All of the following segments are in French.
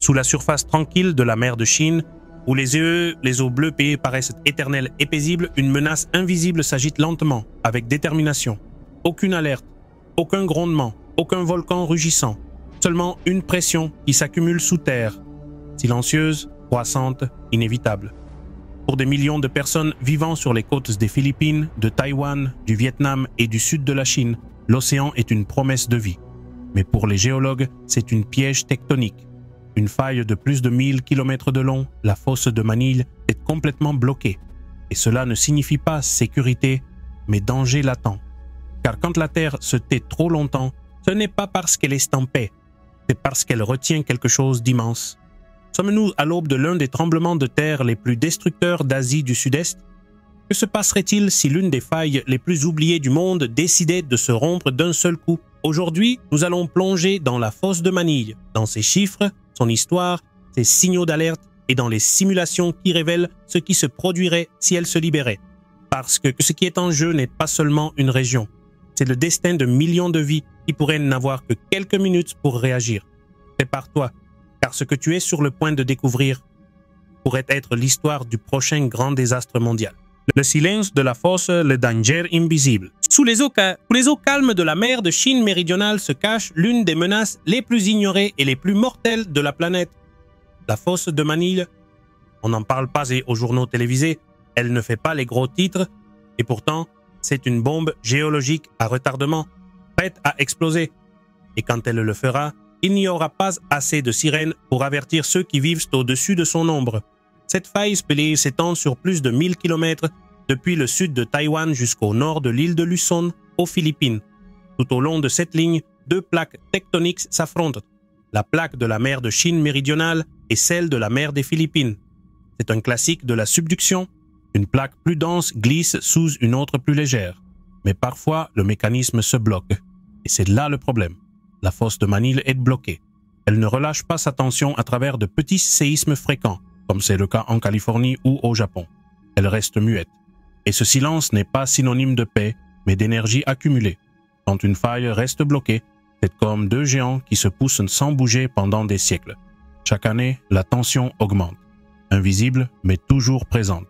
Sous la surface tranquille de la mer de Chine, où les eaux bleues payées paraissent éternelles et paisibles, une menace invisible s'agite lentement, avec détermination. Aucune alerte, aucun grondement, aucun volcan rugissant, seulement une pression qui s'accumule sous terre, silencieuse, croissante, inévitable. Pour des millions de personnes vivant sur les côtes des Philippines, de Taïwan, du Vietnam et du sud de la Chine, l'océan est une promesse de vie. Mais pour les géologues, c'est une piège tectonique. Une faille de plus de 1000 km de long, la fosse de Manille, est complètement bloquée. Et cela ne signifie pas sécurité, mais danger latent. Car quand la Terre se tait trop longtemps, ce n'est pas parce qu'elle est en paix, c'est parce qu'elle retient quelque chose d'immense. Sommes-nous à l'aube de l'un des tremblements de terre les plus destructeurs d'Asie du Sud-Est? Que se passerait-il si l'une des failles les plus oubliées du monde décidait de se rompre d'un seul coup? Aujourd'hui, nous allons plonger dans la fosse de Manille, dans ses chiffres, son histoire, ses signaux d'alerte et dans les simulations qui révèlent ce qui se produirait si elle se libérait. Parce que ce qui est en jeu n'est pas seulement une région, c'est le destin de millions de vies qui pourraient n'avoir que quelques minutes pour réagir. Prépare-toi, car ce que tu es sur le point de découvrir pourrait être l'histoire du prochain grand désastre mondial. Le silence de la fosse, le danger invisible. Sous les eaux calmes de la mer de Chine méridionale se cache l'une des menaces les plus ignorées et les plus mortelles de la planète. La fosse de Manille, on n'en parle pas aux journaux télévisés, elle ne fait pas les gros titres, et pourtant, c'est une bombe géologique à retardement, prête à exploser. Et quand elle le fera, il n'y aura pas assez de sirènes pour avertir ceux qui vivent au-dessus de son ombre. Cette faille spéléée s'étend sur plus de 1000 km depuis le sud de Taïwan jusqu'au nord de l'île de Luzon, aux Philippines. Tout au long de cette ligne, deux plaques tectoniques s'affrontent. La plaque de la mer de Chine méridionale et celle de la mer des Philippines. C'est un classique de la subduction. Une plaque plus dense glisse sous une autre plus légère. Mais parfois, le mécanisme se bloque. Et c'est là le problème. La fosse de Manille est bloquée. Elle ne relâche pas sa tension à travers de petits séismes fréquents, comme c'est le cas en Californie ou au Japon. Elle reste muette. Et ce silence n'est pas synonyme de paix, mais d'énergie accumulée. Quand une faille reste bloquée, c'est comme deux géants qui se poussent sans bouger pendant des siècles. Chaque année, la tension augmente. Invisible, mais toujours présente.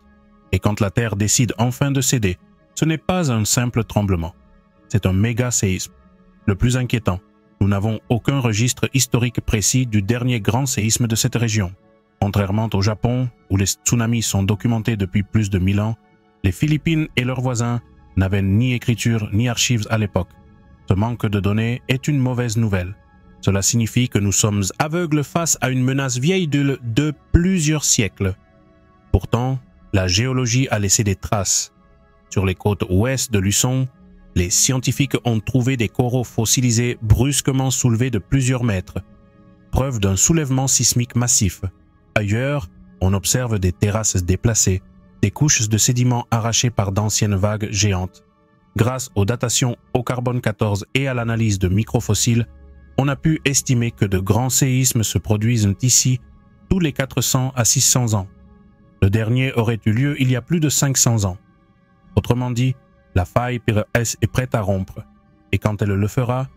Et quand la Terre décide enfin de céder, ce n'est pas un simple tremblement. C'est un méga-séisme. Le plus inquiétant, nous n'avons aucun registre historique précis du dernier grand séisme de cette région. Contrairement au Japon, où les tsunamis sont documentés depuis plus de 1000 ans, les Philippines et leurs voisins n'avaient ni écriture ni archives à l'époque. Ce manque de données est une mauvaise nouvelle. Cela signifie que nous sommes aveugles face à une menace vieille de plusieurs siècles. Pourtant, la géologie a laissé des traces. Sur les côtes ouest de Luzon, les scientifiques ont trouvé des coraux fossilisés brusquement soulevés de plusieurs mètres, preuve d'un soulèvement sismique massif. Ailleurs, on observe des terrasses déplacées, des couches de sédiments arrachées par d'anciennes vagues géantes. Grâce aux datations au carbone 14 et à l'analyse de microfossiles, on a pu estimer que de grands séismes se produisent ici tous les 400 à 600 ans. Le dernier aurait eu lieu il y a plus de 500 ans. Autrement dit, la faille est prête à rompre, et quand elle le fera,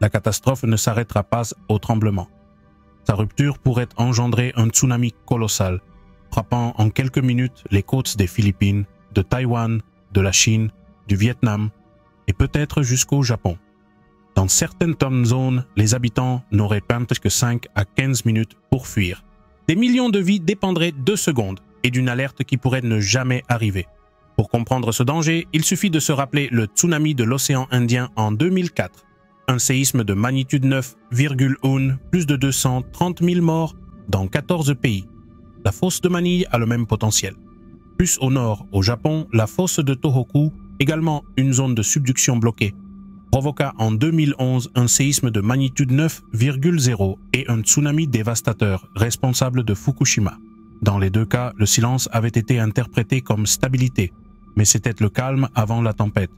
la catastrophe ne s'arrêtera pas au tremblement. Sa rupture pourrait engendrer un tsunami colossal, frappant en quelques minutes les côtes des Philippines, de Taïwan, de la Chine, du Vietnam et peut-être jusqu'au Japon. Dans certaines time zones, les habitants n'auraient pas que 5 à 15 minutes pour fuir. Des millions de vies dépendraient de secondes et d'une alerte qui pourrait ne jamais arriver. Pour comprendre ce danger, il suffit de se rappeler le tsunami de l'océan Indien en 2004. Un séisme de magnitude 9,1, plus de 230 000 morts dans 14 pays. La fosse de Manille a le même potentiel. Plus au nord, au Japon, la fosse de Tohoku, également une zone de subduction bloquée, provoqua en 2011 un séisme de magnitude 9,0 et un tsunami dévastateur responsable de Fukushima. Dans les deux cas, le silence avait été interprété comme stabilité, mais c'était le calme avant la tempête.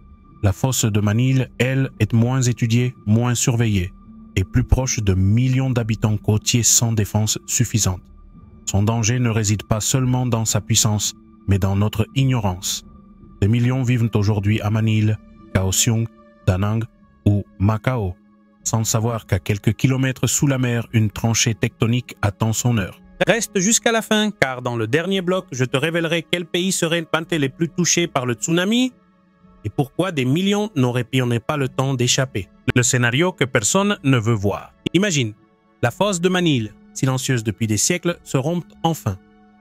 La fosse de Manille, elle, est moins étudiée, moins surveillée, et plus proche de millions d'habitants côtiers sans défense suffisante. Son danger ne réside pas seulement dans sa puissance, mais dans notre ignorance. Des millions vivent aujourd'hui à Manille, Kaohsiung, Da Nang ou Macao, sans savoir qu'à quelques kilomètres sous la mer, une tranchée tectonique attend son heure. Reste jusqu'à la fin, car dans le dernier bloc, je te révélerai quels pays seraient les plus touchés par le tsunami et pourquoi des millions n'auraient pas le temps d'échapper. Le scénario que personne ne veut voir. Imagine, la fosse de Manille, silencieuse depuis des siècles, se rompt enfin.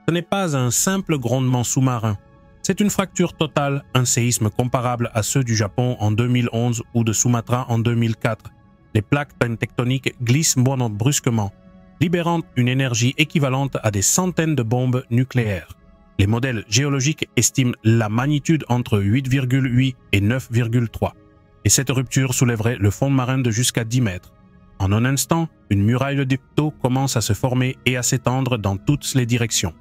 Ce n'est pas un simple grondement sous-marin. C'est une fracture totale, un séisme comparable à ceux du Japon en 2011 ou de Sumatra en 2004. Les plaques tectoniques glissent brusquement, libérant une énergie équivalente à des centaines de bombes nucléaires. Les modèles géologiques estiment la magnitude entre 8,8 et 9,3. Et cette rupture soulèverait le fond marin de jusqu'à 10 mètres. En un instant, une muraille de d'eau commence à se former et à s'étendre dans toutes les directions.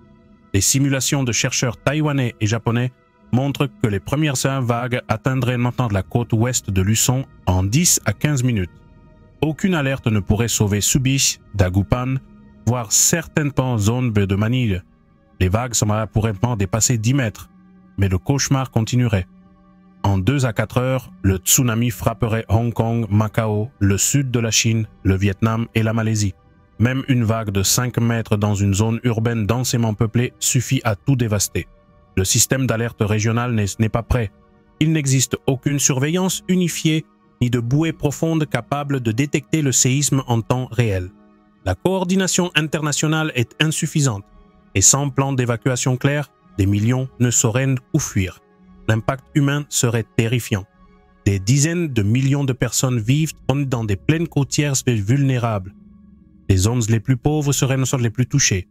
Les simulations de chercheurs taïwanais et japonais montrent que les premières vagues atteindraient maintenant la côte ouest de Luçon en 10 à 15 minutes. Aucune alerte ne pourrait sauver Subic, Dagupan, voire certaines zones de Manille. Les vagues pourraient dépasser 10 mètres, mais le cauchemar continuerait. En 2 à 4 heures, le tsunami frapperait Hong Kong, Macao, le sud de la Chine, le Vietnam et la Malaisie. Même une vague de 5 mètres dans une zone urbaine densément peuplée suffit à tout dévaster. Le système d'alerte régional n'est pas prêt. Il n'existe aucune surveillance unifiée ni de bouée profonde capable de détecter le séisme en temps réel. La coordination internationale est insuffisante et sans plan d'évacuation clair, des millions ne sauraient où fuir. L'impact humain serait terrifiant. Des dizaines de millions de personnes vivent dans des plaines côtières vulnérables. Les zones les plus pauvres seraient les plus touchées.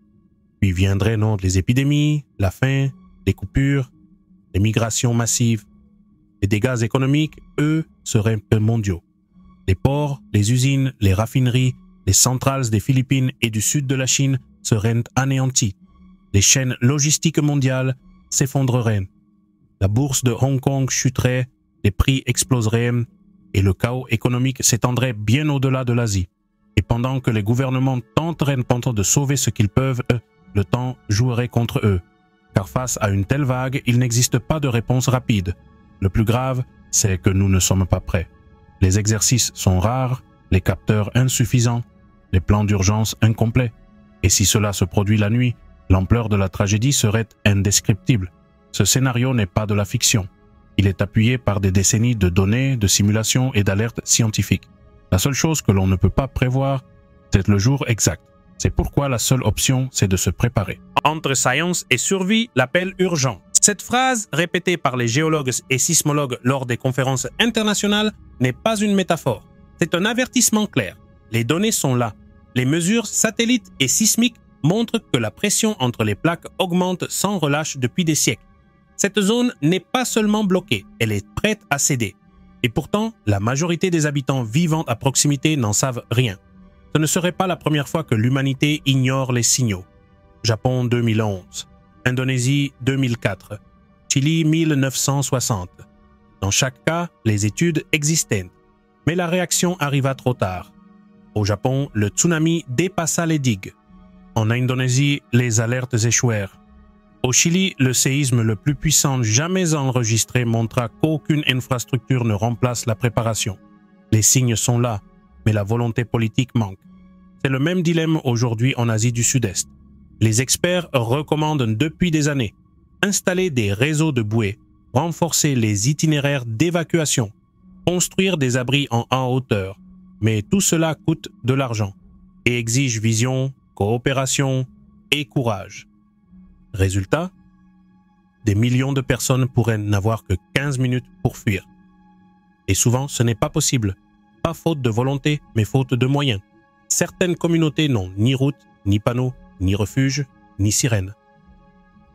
Puis viendraient les épidémies, la faim, les coupures, les migrations massives. Les dégâts économiques, eux, seraient mondiaux. Les ports, les usines, les raffineries, les centrales des Philippines et du sud de la Chine seraient anéantis. Les chaînes logistiques mondiales s'effondreraient. La bourse de Hong Kong chuterait, les prix exploseraient et le chaos économique s'étendrait bien au-delà de l'Asie. Et pendant que les gouvernements tenteraient de sauver ce qu'ils peuvent, le temps jouerait contre eux. Car face à une telle vague, il n'existe pas de réponse rapide. Le plus grave, c'est que nous ne sommes pas prêts. Les exercices sont rares, les capteurs insuffisants, les plans d'urgence incomplets. Et si cela se produit la nuit, l'ampleur de la tragédie serait indescriptible. Ce scénario n'est pas de la fiction. Il est appuyé par des décennies de données, de simulations et d'alertes scientifiques. La seule chose que l'on ne peut pas prévoir, c'est le jour exact. C'est pourquoi la seule option, c'est de se préparer. Entre science et survie, l'appel urgent. Cette phrase, répétée par les géologues et sismologues lors des conférences internationales, n'est pas une métaphore. C'est un avertissement clair. Les données sont là. Les mesures satellites et sismiques montrent que la pression entre les plaques augmente sans relâche depuis des siècles. Cette zone n'est pas seulement bloquée, elle est prête à céder. Et pourtant, la majorité des habitants vivant à proximité n'en savent rien. Ce ne serait pas la première fois que l'humanité ignore les signaux. Japon 2011, Indonésie 2004, Chili 1960. Dans chaque cas, les études existaient, mais la réaction arriva trop tard. Au Japon, le tsunami dépassa les digues. En Indonésie, les alertes échouèrent. Au Chili, le séisme le plus puissant jamais enregistré montra qu'aucune infrastructure ne remplace la préparation. Les signes sont là, mais la volonté politique manque. C'est le même dilemme aujourd'hui en Asie du Sud-Est. Les experts recommandent depuis des années installer des réseaux de bouées, renforcer les itinéraires d'évacuation, construire des abris en hauteur. Mais tout cela coûte de l'argent et exige vision, coopération et courage. Résultat, des millions de personnes pourraient n'avoir que 15 minutes pour fuir. Et souvent, ce n'est pas possible. Pas faute de volonté, mais faute de moyens. Certaines communautés n'ont ni route, ni panneaux, ni refuge, ni sirène.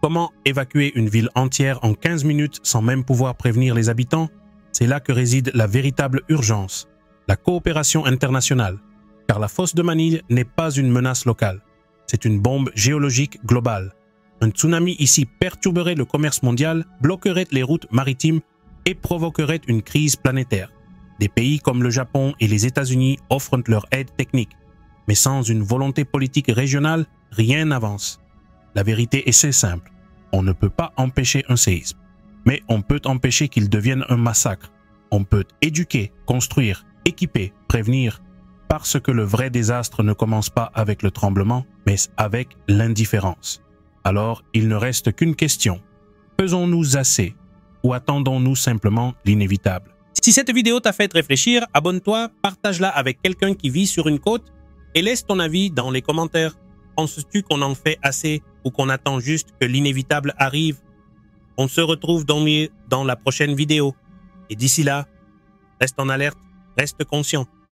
Comment évacuer une ville entière en 15 minutes sans même pouvoir prévenir les habitants? C'est là que réside la véritable urgence, la coopération internationale. Car la fosse de Manille n'est pas une menace locale. C'est une bombe géologique globale. Un tsunami ici perturberait le commerce mondial, bloquerait les routes maritimes et provoquerait une crise planétaire. Des pays comme le Japon et les États-Unis offrent leur aide technique. Mais sans une volonté politique régionale, rien n'avance. La vérité est assez simple. On ne peut pas empêcher un séisme. Mais on peut empêcher qu'il devienne un massacre. On peut éduquer, construire, équiper, prévenir Parce que le vrai désastre ne commence pas avec le tremblement, mais avec l'indifférence. Alors, il ne reste qu'une question. Faisons-nous assez ou attendons-nous simplement l'inévitable? Si cette vidéo t'a fait réfléchir, abonne-toi, partage-la avec quelqu'un qui vit sur une côte et laisse ton avis dans les commentaires. Penses-tu qu'on en fait assez ou qu'on attend juste que l'inévitable arrive? On se retrouve dans la prochaine vidéo. Et d'ici là, reste en alerte, reste conscient.